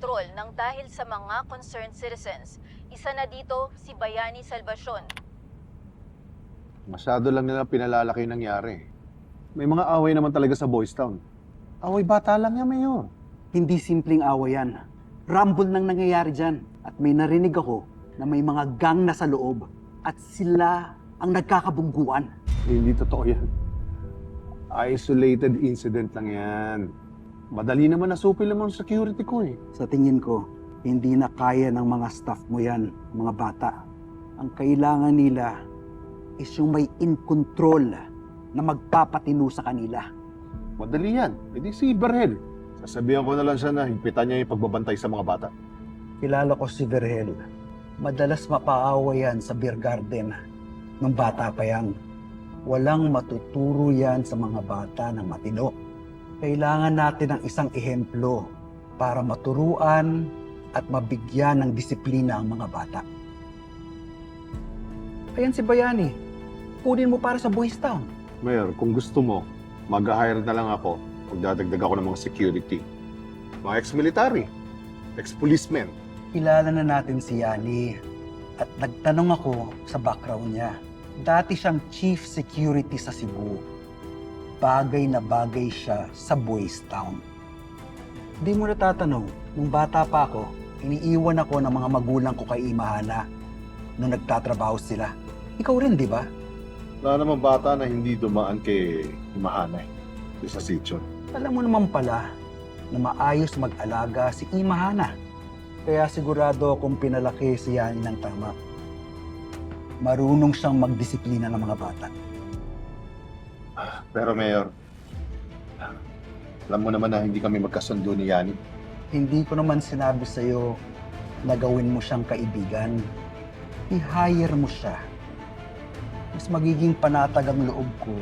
kontrol ng dahil sa mga concerned citizens. Isa na dito si Bayani Salvacion. Masyado lang nila pinalalaki nangyari. May mga away naman talaga sa Boys Town. Away bata lang yan, Mayor. Hindi simpleng away yan. Rumble nang nangyayari dyan. At may narinig ako na may mga gang na sa loob at sila ang nagkakabungguan. Hindi totoo yan. Isolated incident lang yan. Madali naman nasupil naman ang security ko eh. Sa tingin ko, hindi na kaya ng mga staff mo yan, mga bata. Ang kailangan nila is yung may in control na magpapatino sa kanila. Madali yan. E di si Berhel. Sasabihan ko na lang siya na higpitan niya yung pagbabantay sa mga bata. Kilala ko si Verhel. Madalas mapaawa yan sa beer garden nung bata pa yan. Walang matuturo yan sa mga bata ng matino. Kailangan natin ng isang ehemplo para maturuan at mabigyan ng disiplina ang mga bata. Ayan si Bayani. Kunin mo para sa Boys Town. Mayor, kung gusto mo, mag-hire na lang ako. Magdadagdag ako ng mga security. Mga ex-military, ex-policemen. Kilala na natin si Yani at nagtanong ako sa background niya. Dati siyang chief security sa Cebu. Bagay na bagay siya sa Boys Town. Di mo natatanong, nung bata pa ako, iniiwan ako ng mga magulang ko kay Imahana nung nagtatrabaho sila. Ikaw rin, di ba? Wala namang bata na hindi dumaan kay Imahanay sa sitio. Alam mo naman pala na maayos mag-alaga si Imahana. Kaya sigurado akong pinalaki si Yani ng tama. Marunong siyang magdisiplina ng mga bata. Pero Mayor, alam mo naman na hindi kami magkasundo ni Yani. Hindi ko naman sinabi sa'yo na gawin mo siyang kaibigan. I-hire mo siya. Mas magiging panatag ang loob ko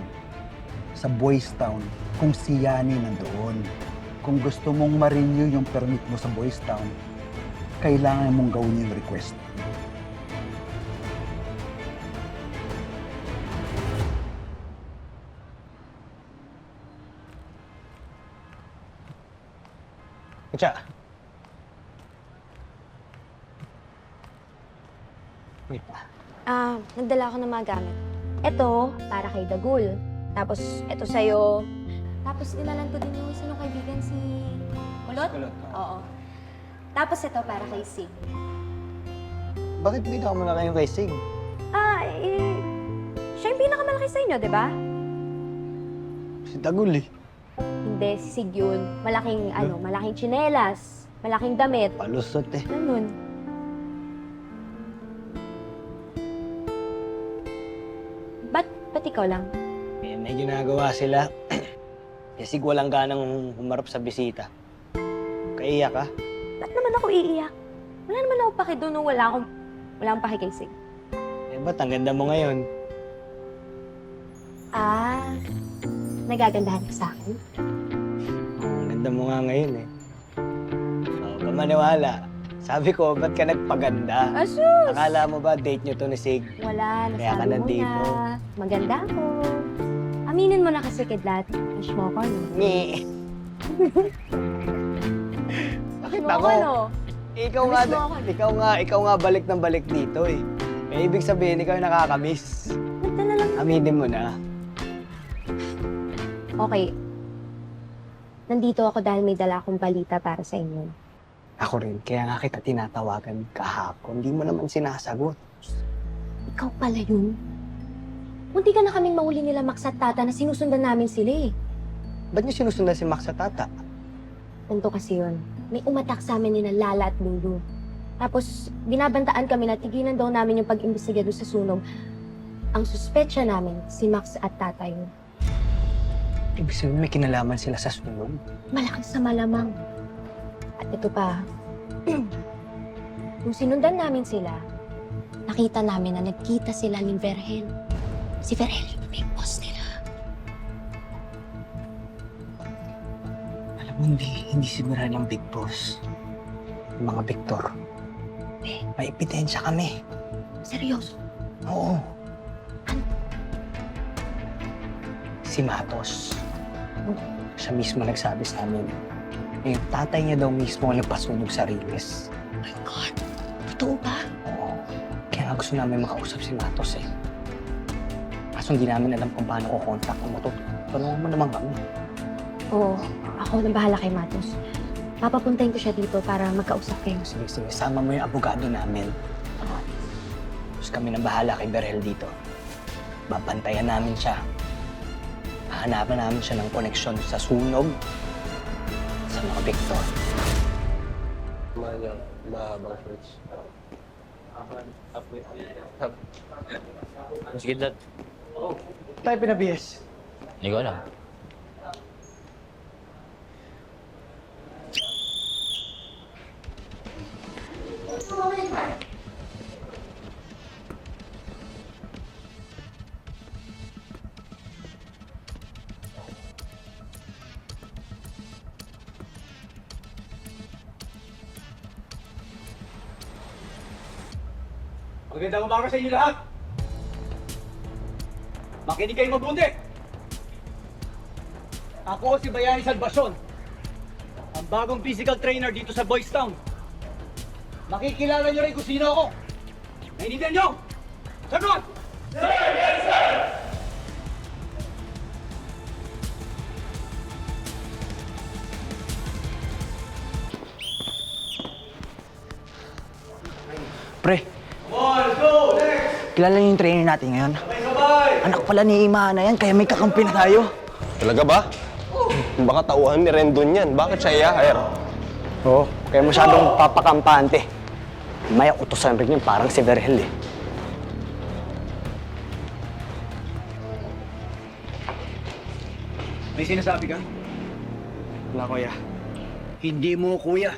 sa Boys Town kung si Yani nandoon. Kung gusto mong ma-renew yung permit mo sa Boys Town, kailangan mong gawin yung request. Kutsa. Wait. Nagdala ako ng mga gamit. Ito, para kay Dagul. Tapos, ito sa'yo. Tapos, dinalan ko din yung isa ng kaibigan, si Kulot? Kulot, Oo. Tapos, ito para kay Sig. Bakit bigyan mo na kayo kay Sig? Siya yung pinakamalaki sa inyo, di ba? Si Dagul eh. Hindi, si Sig yun. Malaking tsinelas, malaking damit. Palusot eh. Ganun. Ba't ikaw lang? May ginagawa sila. Si Sig walang ganang humarap sa bisita. Kaiyak ka? Ba't naman ako iiyak? Wala naman ako paki doon nung wala akong paki kay Sig. Eh, ba't ang ganda mo ngayon? Nagagandahan ka sa akin? Ang ganda mo nga ngayon eh. Oo, ka maniwala. Sabi ko, ba't ka nagpaganda? Asus! Akala mo ba date nyo to ni Sig? Wala, Kaya ka nasabi mo nandito. na. Maganda ako. Aminin mo na kasi kidlat. Crush mo ako, no? Ngi. Bakit Crush mo ako? no? Ikaw nga balik ng balik dito eh. Eh, ibig sabihin, ikaw yung nakakamiss. Ganda na lang. Aminin mo na. Okay. Nandito ako dahil may dala akong balita para sa inyo. Ako rin, kaya nga kita tinatawagan kahapon. Hindi mo naman sinasagot. Ikaw pala yun. Munti ka na kaming mahuli nila Max at Tata na sinusundan namin sila eh. Ba't niyo sinusundan si Max sa tata? Ganito kasi yun. May umatak sa amin ni na Lala at Lulu. Tapos, binabantaan kami na tigilan daw namin yung pag-imbestiga doon sa sunog. Ang suspetsya namin, si Max at Tata yun. Ibig sabihin may kinalaman sila sa sunog. Malaking sa malamang. At ito pa, nung sinundan namin sila, nakita namin na nagkita sila ni Verhel. Si Verhel yung big boss nila. Alam mo, hindi sigura ng big boss. Yung mga Victor. May ebidensya kami. Seryoso? Oo. Si Matos. Siya mismo nagsabi sa amin Eh, yung tatay niya daw mismo ang nagpasunog sa Riles. Oh my God! Totoo ba? Oo. Kaya gusto namin makausap si Matos eh. Kaso hindi namin alam kung paano ko contact mo. Tulungan mo naman kami. Oo, ako nang bahala kay Matos. Papapuntahin ko siya dito para magkausap kayo. Sige, sige. Sama mo yung abogado namin. Tapos kami nang bahala kay Berhel dito. Babantayan namin siya. Hahanapan namin siya ng koneksyon sa sunog sa mga Victor. Mahabang shorts. Sige, Dad. Tayo pinabiyes. Hindi ko alam. Magandang umaga sa inyo lahat! Makinig kayo mabuti! Ako si Bayani Salvacion, ang bagong physical trainer dito sa Boys Town. Makikilala niyo rin kung sino ako. Naintindihan niyo? Sagot! Pre, kilala niyo yung trainer natin ngayon? Anak pala ni Imana yan, kaya may kakampi na tayo. Talaga ba? Baka tauhan ni Rendon yan. Bakit siya i-hire? Oo, kaya masyadong papakampante. Maya utosan rin yun, parang si Berhel eh. May sinasabi ka? Wala, kuya. Hindi mo kuya.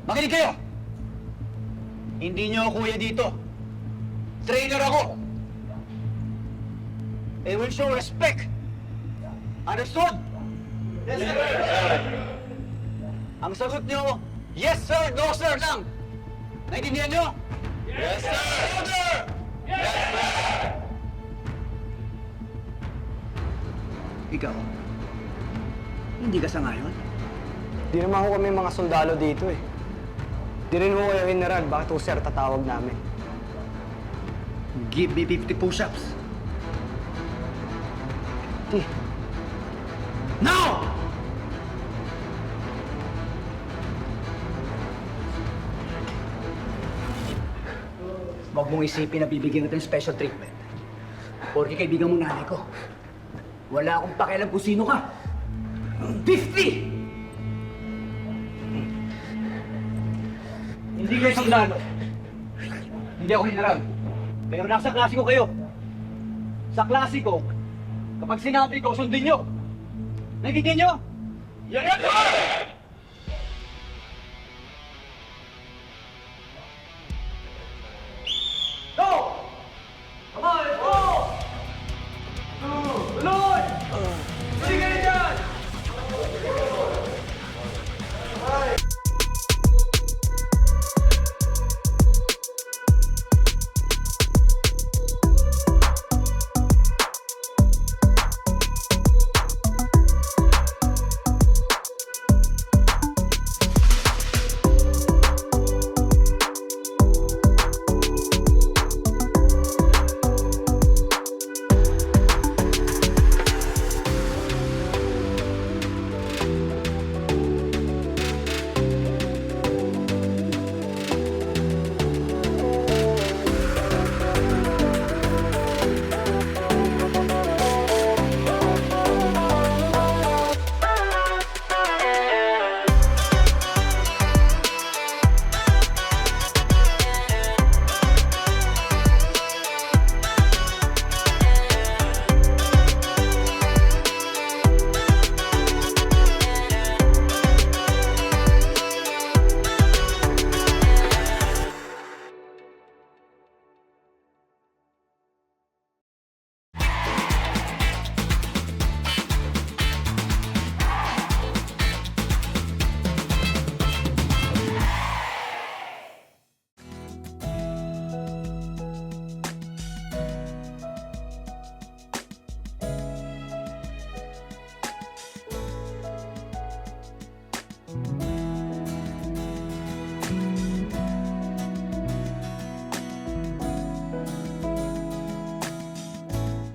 Makinig kayo! Hindi niyo ako kuya dito. Trainer ako. I will show respect. Understood? Yes, sir. Ang sagot niyo, yes sir, no sir lang. Naintindihan niyo? Yes sir! Yes sir! Ikaw, hindi ka sangayon? Di naman ho kami mga sundalo dito eh. Di rin ho kayo general, bakit ho sir tatawag namin? Give me 50 push-ups. 50. Now! Huwag mong isipin na bibigyan kita ng special treatment. Porque kaibigan mo nanay ko. Wala akong pakialam kung sino ka. 50! Hindi kayo sundalo. Hindi ako general. Pero nasa klase ko kayo. Sa klase ko, kapag sinabi ko, sundin nyo. Nagiging nyo? Yes, sir!